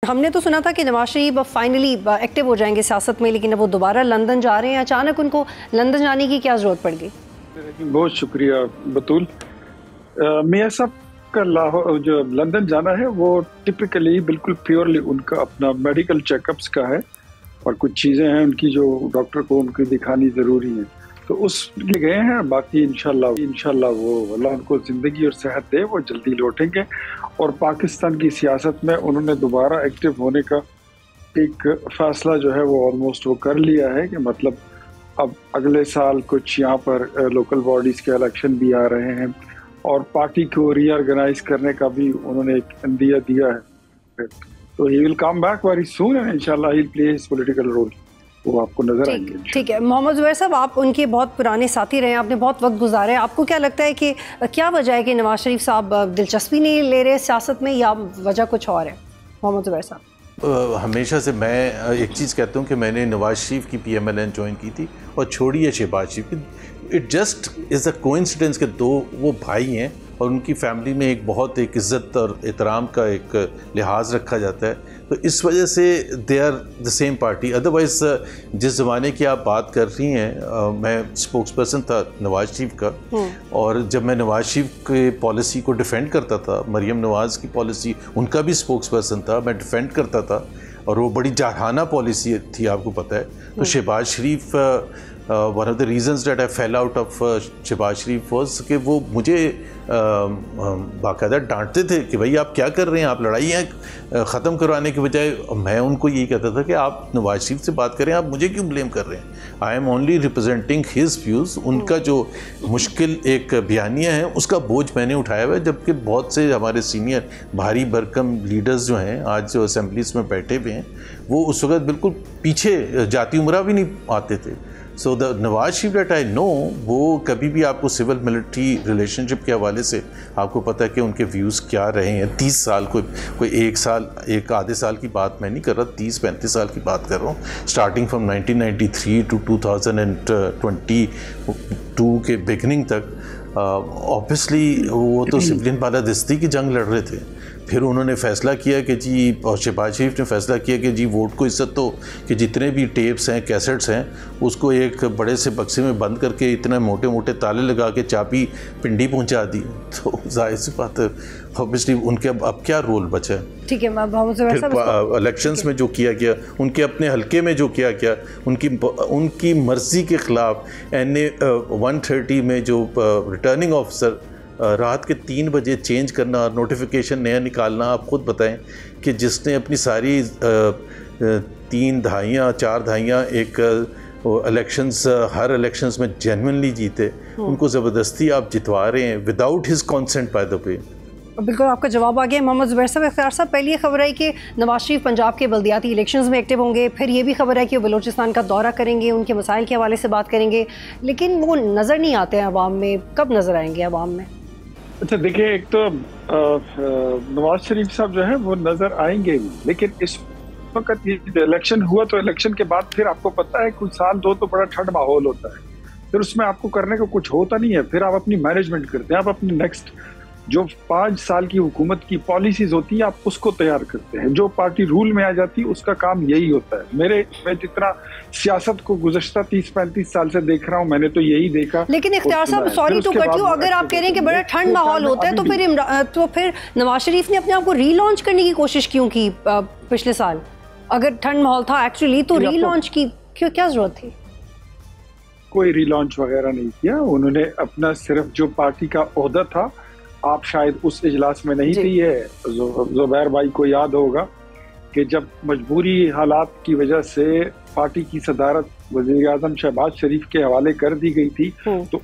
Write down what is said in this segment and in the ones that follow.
ہم نے تو سنا تھا کہ نواز شریف اب فائنلی ایکٹیو ہو جائیں گے سیاست میں، لیکن اب وہ دوبارہ لندن جا رہے ہیں. اچانک ان کو لندن جانے کی کیا ضرورت پڑ گئی؟ بہت شکریہ بطول. میاں صاحب کا لاہور جو لندن جانا ہے وہ ٹپکلی بالکل پیورلی ان کا اپنا میڈیکل چیک اپس کا ہے، اور کچھ چیزیں ہیں ان کی جو ڈاکٹر کو ان کی دکھانی ضروری ہیں، تو اس لیے گئے ہیں. باقی انشاءاللہ وہ اللہ ان کو زندگی اور صحت دے، وہ جلدی لوٹیں گے. اور پاکستان کی سیاست میں انہوں نے دوبارہ ایکٹیو ہونے کا ایک فیصلہ جو ہے وہ آلموسٹ وہ کر لیا ہے، کہ مطلب اب اگلے سال کچھ یہاں پر لوکل باڈیز کے الیکشن بھی آ رہے ہیں، اور پارٹی کو ری آرگنائز کرنے کا بھی انہوں نے ایک عندیہ دیا ہے. تو he will come back very soon and انشاءاللہ he will play his political role. وہ آپ کو نظر آئیں گے. ٹھیک ہے. محمد زبیر صاحب، آپ ان کے بہت پرانے ساتھی رہے ہیں، آپ نے بہت وقت گزارا ہے. آپ کو کیا لگتا ہے کہ کیا وجہ ہے کہ نواز شریف صاحب دلچسپی نہیں لے رہے سیاست میں، یا وجہ کچھ اور ہے؟ محمد زبیر صاحب. ہمیشہ سے میں ایک چیز کہتا ہوں کہ میں نے نواز شریف کی P M L N join کی تھی، اور چھوڑیے شہباز شریف کی. It just is a coincidence کہ دو وہ بھائی ہیں، اور ان کی فیملی میں ایک بہت ایک عزت اور احترام کا ایک لحاظ رکھا جاتا ہے، تو اس وجہ سے they are the same party. Otherwise جس زمانے کی آپ بات کر رہی ہیں، میں اسپوکس پرسن تھا نواز شریف کا، اور جب میں نواز شریف کے پالیسی کو ڈیفینڈ کرتا تھا، مریم نواز کی پالیسی ان کا بھی اسپوکس پرسن تھا، میں ڈیفینڈ کرتا تھا، اور وہ بڑی جارحانہ پالیسی تھی، آپ کو پتہ ہے. تو Shahbaz Sharif one of the reasons that I fell out of Shahbaz Sharif was کہ وہ مجھے باقاعدہ ڈانٹتے تھے کہ بھائی آپ کیا کر رہے ہیں، آپ لڑائیاں ختم کروانے کے بجائے. میں ان کو یہی کہتا تھا کہ آپ نواز شریف سے بات کریں، آپ مجھے کیوں بلیم کر رہے ہیں؟ I am only representing his views. ان کا جو مشکل ایک بیانیہ ہے اس کا بوجھ میں نے اٹھایا ہوا ہے، جبکہ بہت سے ہمارے سینئر بھاری بھرکم لیڈرز جو ہیں آج جو اسمبلیز میں بیٹھے ہوئے ہیں، وہ اس وقت بالکل پیچھے جاتی عمرہ بھی نہیں آتے تھے. سو دا نواز شریف دیٹ آئی نو، وہ کبھی بھی آپ کو سول ملٹری ریلیشن شپ کے حوالے سے آپ کو پتہ ہے کہ ان کے ویوز کیا رہے ہیں. 30 سال کوئی ایک سال ایک آدھے سال کی بات میں نہیں کر رہا، 30-35 سال کی بات کر رہا ہوں، اسٹارٹنگ فرام 1993 ٹو 2022 کے بگننگ تک. آبویسلی وہ تو سولین بالادستی کی جنگ لڑ رہے تھے. پھر انہوں نے فیصلہ کیا کہ جی، اور شہباز شریف نے فیصلہ کیا کہ جی ووٹ کو عزت تو، کہ جتنے بھی ٹیپس ہیں کیسٹس ہیں اس کو ایک بڑے سے بکسے میں بند کر کے اتنے موٹے موٹے تالے لگا کے چابی پنڈی پہنچا دی. تو ظاہر سی بات ہے اوبیسلی ان کے اب کیا رول بچا ہے. ٹھیک ہے. پھر الیکشنز میں جو کیا گیا، ان کے اپنے حلقے میں جو کیا گیا، ان کی مرضی کے خلاف NA 130 میں جو ریٹرننگ آفیسر رات کے 3 بجے چینج کرنا اور نوٹیفیکیشن نیا نکالنا، آپ خود بتائیں کہ جس نے اپنی ساری 3 دہائیاں 4 دہائیاں ایک الیکشنز ہر الیکشنز میں جینوئنلی جیتے، ان کو زبردستی آپ جتوا رہے ہیں without his consent by the way. بالکل آپ کا جواب آ گیا. محمد زبیر صاحب. اختیار صاحب، پہلی یہ خبر ہے کہ نواز شریف پنجاب کے بلدیاتی الیکشنز میں ایکٹیو ہوں گے، پھر یہ بھی خبر ہے کہ وہ بلوچستان کا دورہ کریں گے، ان کے مسائل کے حوالے سے بات کریں گے، لیکن وہ نظر نہیں آتے ہیں عوام میں. کب نظر آئیں گے عوام میں؟ اچھا دیکھیں، ایک تو نواز شریف صاحب جو ہے وہ نظر آئیں گے، لیکن اس وقت یہ الیکشن ہوا تو الیکشن کے بعد پھر آپ کو پتہ ہے کچھ سال دو تو بڑا ٹھنڈ ماحول ہوتا ہے، پھر اس میں آپ کو کرنے کو کچھ ہوتا نہیں ہے. پھر آپ اپنی مینجمنٹ کرتے ہیں، آپ اپنی نیکسٹ جو 5 سال کی حکومت کی پالیسیز ہوتی ہیں آپ اس کو تیار کرتے ہیں. جو پارٹی رول میں آ جاتی ہے اس کا کام یہی ہوتا ہے. میں جتنا سیاست کو گزشتہ 30-35 سال سے دیکھ رہا ہوں، میں نے تو یہی دیکھا. لیکن اختیار صاحب، سوری ٹو کٹ یو، اگر آپ کہہ رہے ہیں کہ بڑا ٹھنڈ ماحول ہوتا ہے تو پھر نواز شریف نے اپنے آپ کو ری لانچ کرنے کی کوشش کیوں کی پچھلے سال؟ اگر ٹھنڈ ماحول تھا ایکچولی تو ری لانچ کی کیا ضرورت تھی؟ کوئی ری لانچ وغیرہ نہیں کیا. انہوں نے اپنا صرف جو پارٹی کا عہدہ تھا، آپ شاید اس اجلاس میں نہیں تھی، ہے زبیر بھائی کو یاد ہوگا کہ جب مجبوری حالات کی وجہ سے پارٹی کی صدارت وزیر اعظم شہباز شریف کے حوالے کر دی گئی تھی، تو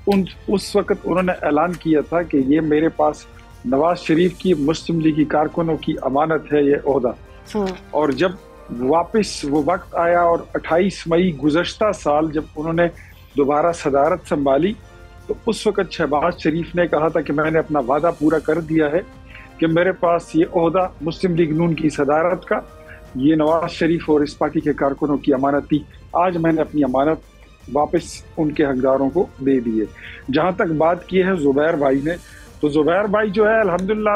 اس وقت انہوں نے اعلان کیا تھا کہ یہ میرے پاس نواز شریف کی مسلم لیگی کارکنوں کی امانت ہے یہ عہدہ. اور جب واپس وہ وقت آیا اور 28 مئی گزشتہ سال جب انہوں نے دوبارہ صدارت سنبھالی، تو اس وقت شہباز شریف نے کہا تھا کہ میں نے اپنا وعدہ پورا کر دیا ہے کہ میرے پاس یہ عہدہ مسلم لیگ نون کی صدارت کا، یہ نواز شریف اور اس پارٹی کے کارکنوں کی امانت تھی. آج میں نے اپنی امانت واپس ان کے حقداروں کو دے دی ہے. جہاں تک بات کی ہے زبیر بھائی نے، تو زبیر بھائی جو ہے الحمدللہ